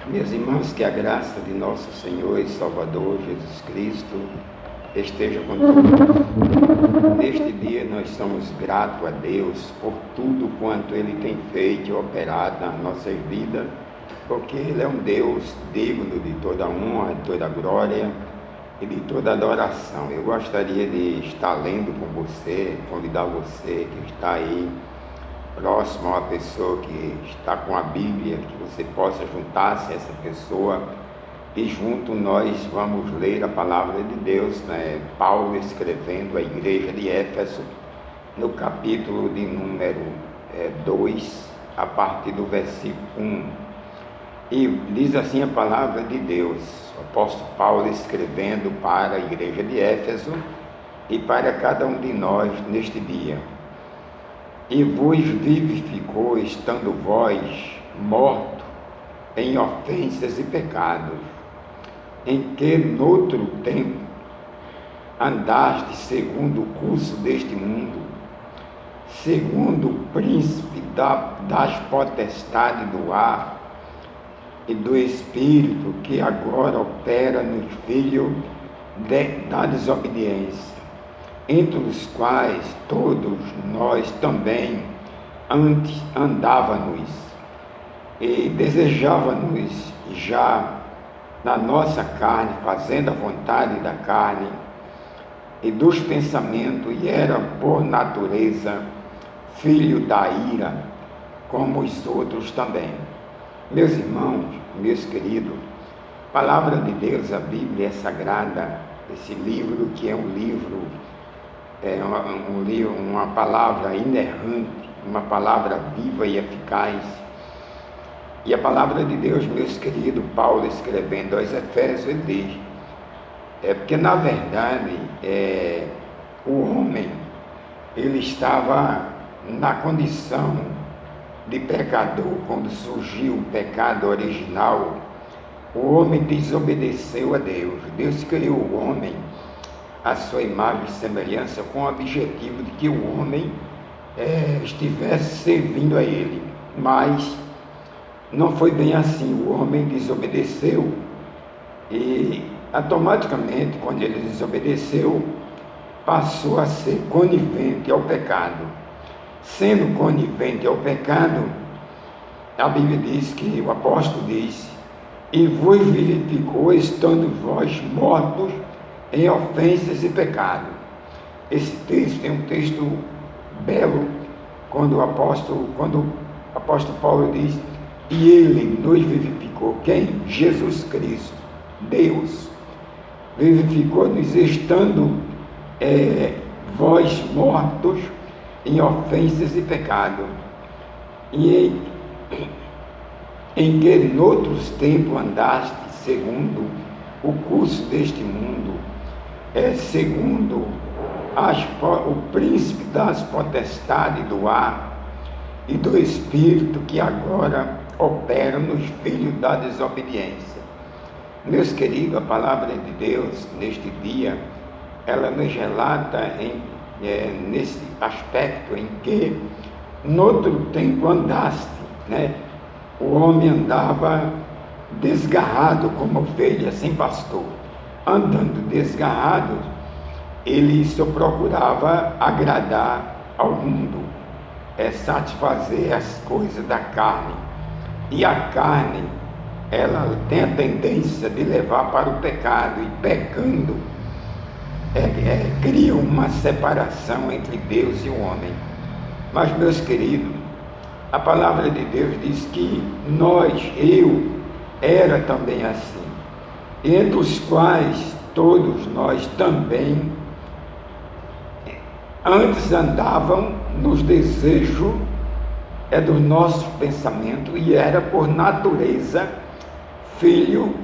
Meus irmãos, que a graça de nosso Senhor e Salvador Jesus Cristo esteja com todos. Neste dia nós somos gratos a Deus por tudo quanto Ele tem feito e operado nas nossas vidas, porque Ele é um Deus digno de toda honra, de toda glória e de toda adoração. Eu gostaria de estar lendo com você, convidar você que está aí próximo a uma pessoa que está com a Bíblia, que você possa juntar-se a essa pessoa e junto nós vamos ler a palavra de Deus, né? Paulo escrevendo à igreja de Éfeso, no capítulo de número 2, a partir do versículo 1. E diz assim a palavra de Deus, o apóstolo Paulo escrevendo para a igreja de Éfeso e para cada um de nós neste dia. E vos vivificou, estando vós mortos em ofensas e pecados, em que noutro tempo andaste segundo o curso deste mundo, segundo o príncipe das potestades do ar e do espírito que agora opera nos filhos da desobediência, entre os quais todos nós também antes andávamos e desejávamos já na nossa carne, fazendo a vontade da carne e dos pensamentos, e era por natureza filho da ira, como os outros também. Meus irmãos, meus queridos, a palavra de Deus, a Bíblia é sagrada, esse livro que é um livro, uma palavra inerrante, uma palavra viva e eficaz. E a palavra de Deus, meus queridos, Paulo escrevendo aos Efésios, ele diz, porque na verdade o homem, ele estava na condição de pecador. Quando surgiu o pecado original, o homem desobedeceu a Deus. Deus criou o homem a sua imagem e semelhança, com o objetivo de que o homem estivesse servindo a ele, mas não foi bem assim. O homem desobedeceu e automaticamente, quando ele desobedeceu, passou a ser conivente ao pecado. Sendo conivente ao pecado, a Bíblia diz que o apóstolo diz, e vos vivificou, estando vós mortos em ofensas e pecado. Esse texto é um texto belo, quando o apóstolo Paulo diz, e ele nos vivificou. Quem? Jesus Cristo, Deus, vivificou-nos estando vós mortos em ofensas e pecado, e em que noutros tempos andaste segundo o curso deste mundo, segundo o príncipe das potestades do ar e do espírito que agora opera nos filhos da desobediência. Meus queridos, a palavra de Deus neste dia, ela nos relata nesse aspecto em que noutro tempo andaste, né? O homem andava desgarrado como ovelha sem pastor. Andando desgarrado, ele só procurava agradar ao mundo, satisfazer as coisas da carne. E a carne, ela tem a tendência de levar para o pecado, e pecando, cria uma separação entre Deus e o homem. Mas, meus queridos, a palavra de Deus diz que eu era também assim, entre os quais todos nós também antes andavam nos desejos dos nossos pensamentos, e era por natureza filho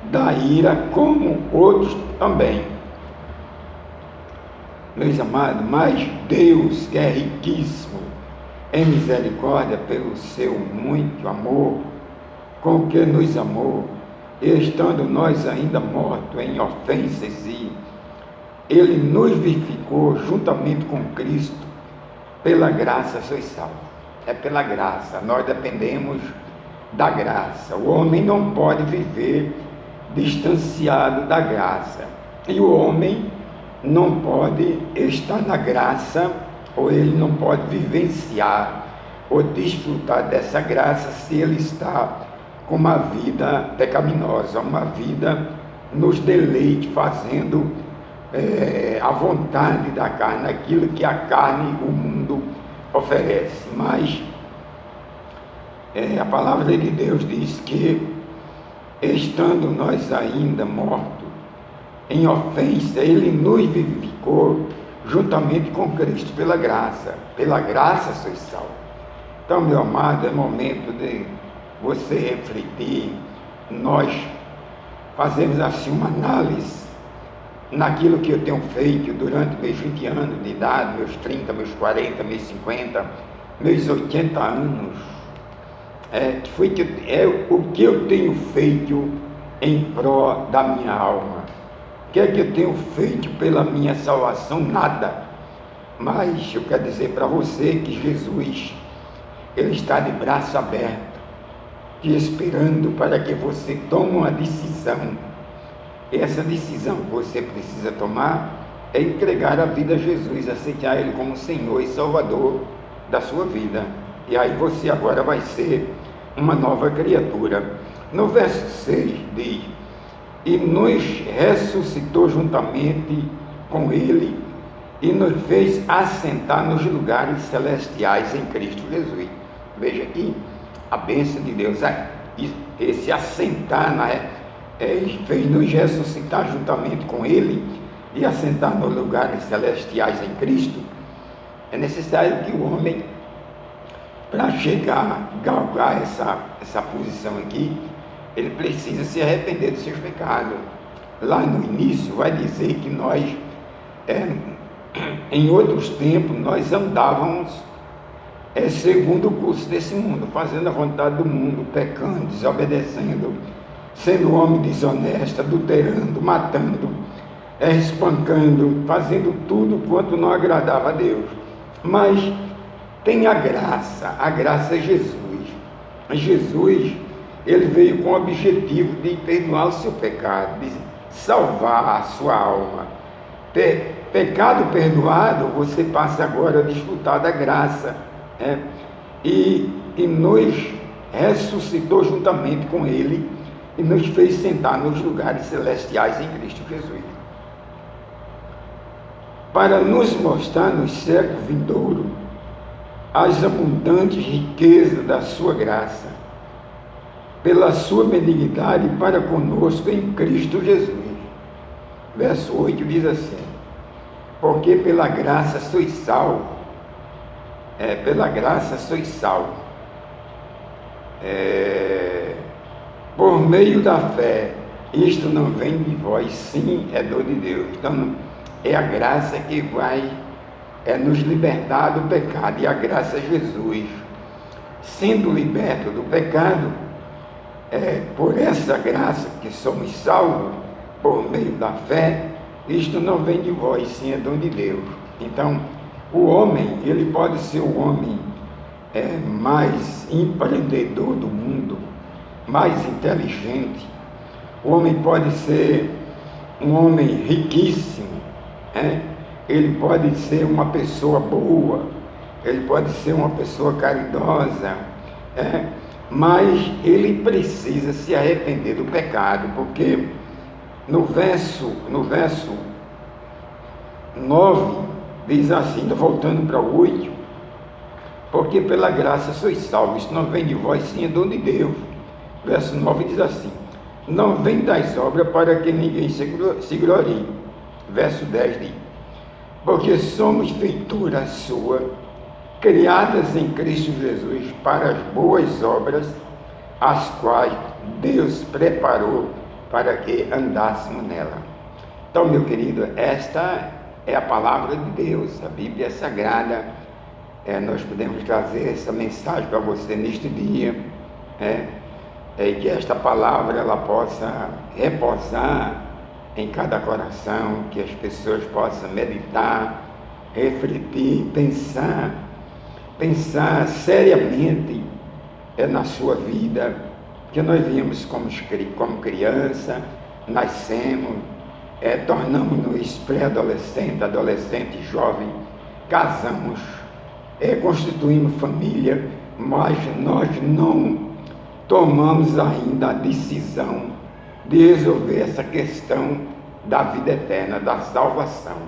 da ira, como outros também. Meus amados, mas Deus, que é riquíssimo em misericórdia, pelo seu muito amor com que nos amou, e estando nós ainda mortos em ofensas, ele nos vivificou juntamente com Cristo. Pela graça sois salvos. É pela graça. Nós dependemos da graça. O homem não pode viver distanciado da graça. E o homem não pode estar na graça, ou ele não pode vivenciar ou desfrutar dessa graça se ele está com uma vida pecaminosa, uma vida nos deleite, fazendo a vontade da carne, aquilo que a carne, o mundo oferece. Mas a palavra de Deus diz que, estando nós ainda mortos em ofensa, Ele nos vivificou juntamente com Cristo pela graça. Pela graça sois salvos. Então, meu amado, é momento de você refletir. Nós fazemos assim uma análise naquilo que eu tenho feito durante meus 20 anos de idade, meus 30, meus 40, meus 50, meus 80 anos. O que eu tenho feito em prol da minha alma. O que é que eu tenho feito pela minha salvação? Nada. Mas eu quero dizer para você que Jesus, Ele está de braço aberto, te esperando para que você tome uma decisão. Essa decisão que você precisa tomar é entregar a vida a Jesus, aceitar Ele como Senhor e Salvador da sua vida. E aí você agora vai ser uma nova criatura. No verso 6 diz: e nos ressuscitou juntamente com Ele e nos fez assentar nos lugares celestiais em Cristo Jesus. Veja aqui a bênção de Deus, esse assentar, Ele fez nos ressuscitar juntamente com Ele e assentar nos lugares celestiais em Cristo. É necessário que o homem, para galgar essa posição aqui, ele precisa se arrepender dos seus pecados. Lá no início vai dizer que nós, em outros tempos, nós andávamos segundo o curso desse mundo, fazendo a vontade do mundo, pecando, desobedecendo, sendo homem desonesto, adulterando, matando, espancando, fazendo tudo quanto não agradava a Deus. Mas tem a graça é Jesus. Jesus, Ele veio com o objetivo de perdoar o seu pecado, de salvar a sua alma. Pecado perdoado, você passa agora a desfrutar da graça. E nos ressuscitou juntamente com Ele e nos fez sentar nos lugares celestiais em Cristo Jesus, para nos mostrar nos séculos vindouros as abundantes riquezas da sua graça, pela sua benignidade para conosco em Cristo Jesus. Verso 8 diz assim: porque pela graça sois salvos, pela graça sois salvos, por meio da fé. Isto não vem de vós, sim, é dom de Deus. Então, é a graça que vai nos libertar do pecado, e a graça é Jesus. Sendo liberto do pecado, por essa graça que somos salvos, por meio da fé. Isto não vem de vós, sim, é dom de Deus. Então, o homem, ele pode ser o homem mais empreendedor do mundo, mais inteligente. O homem pode ser um homem riquíssimo, ele pode ser uma pessoa boa, ele pode ser uma pessoa caridosa, mas ele precisa se arrepender do pecado, porque no verso 9 diz assim, voltando para o 8: porque pela graça sois salvos, isso não vem de vós, sim, é dom de Deus. Verso 9 diz assim: não vem das obras para que ninguém se glorie. Verso 10 diz: porque somos feitura sua, criadas em Cristo Jesus para as boas obras, as quais Deus preparou para que andássemos nela. Então, meu querido, esta é a palavra de Deus, a Bíblia Sagrada. Nós podemos trazer essa mensagem para você neste dia, e que esta palavra ela possa repousar em cada coração, que as pessoas possam meditar, refletir, pensar seriamente na sua vida, que nós viemos como criança, nascemos, tornamos-nos pré-adolescente, adolescente, jovem, casamos, constituímos família, mas nós não tomamos ainda a decisão de resolver essa questão da vida eterna, da salvação.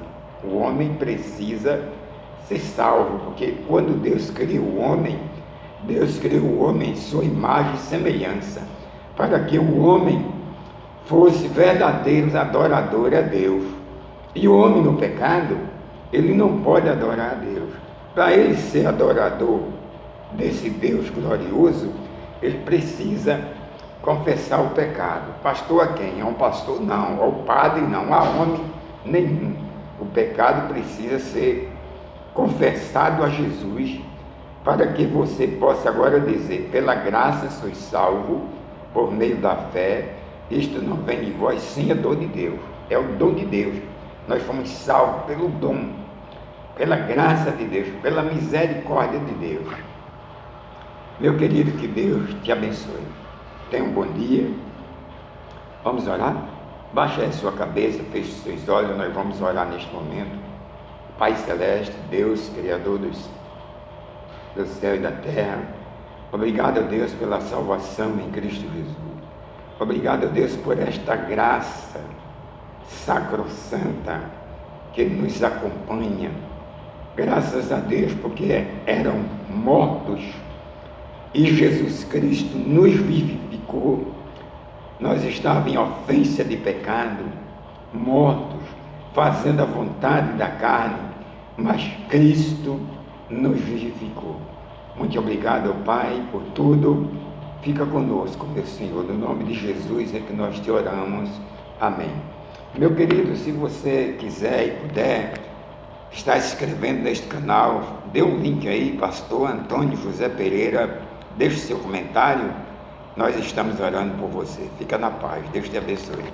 O homem precisa ser salvo, porque quando Deus criou o homem, Deus criou o homem em sua imagem e semelhança, para que o homem fosse verdadeiro adorador a Deus. E o homem no pecado, ele não pode adorar a Deus. Para ele ser adorador desse Deus glorioso, ele precisa confessar o pecado. Pastor a quem? A um pastor? Não. Ao padre? Não. A homem? Nenhum. O pecado precisa ser confessado a Jesus, para que você possa agora dizer: pela graça sois salvo, por meio da fé, isto não vem de vós, sim é dom de Deus, é o dom de Deus. Nós fomos salvos pelo dom, pela graça de Deus, pela misericórdia de Deus. Meu querido, que Deus te abençoe. Tenha um bom dia. Vamos orar? Baixe a sua cabeça, feche os seus olhos, nós vamos orar neste momento. Pai Celeste, Deus, Criador do céu e da terra, obrigado a Deus pela salvação em Cristo Jesus. Obrigado a Deus por esta graça sacrossanta que nos acompanha. Graças a Deus, porque eram mortos e Jesus Cristo nos vivificou. Nós estávamos em ofensa de pecado, mortos, fazendo a vontade da carne, mas Cristo nos vivificou. Muito obrigado, Pai, por tudo. Fica conosco, meu Senhor, no nome de Jesus é que nós te oramos. Amém. Meu querido, se você quiser e puder estar se inscrevendo neste canal, dê um link aí, pastor Antônio José Pereira, deixe seu comentário, nós estamos orando por você. Fica na paz, Deus te abençoe.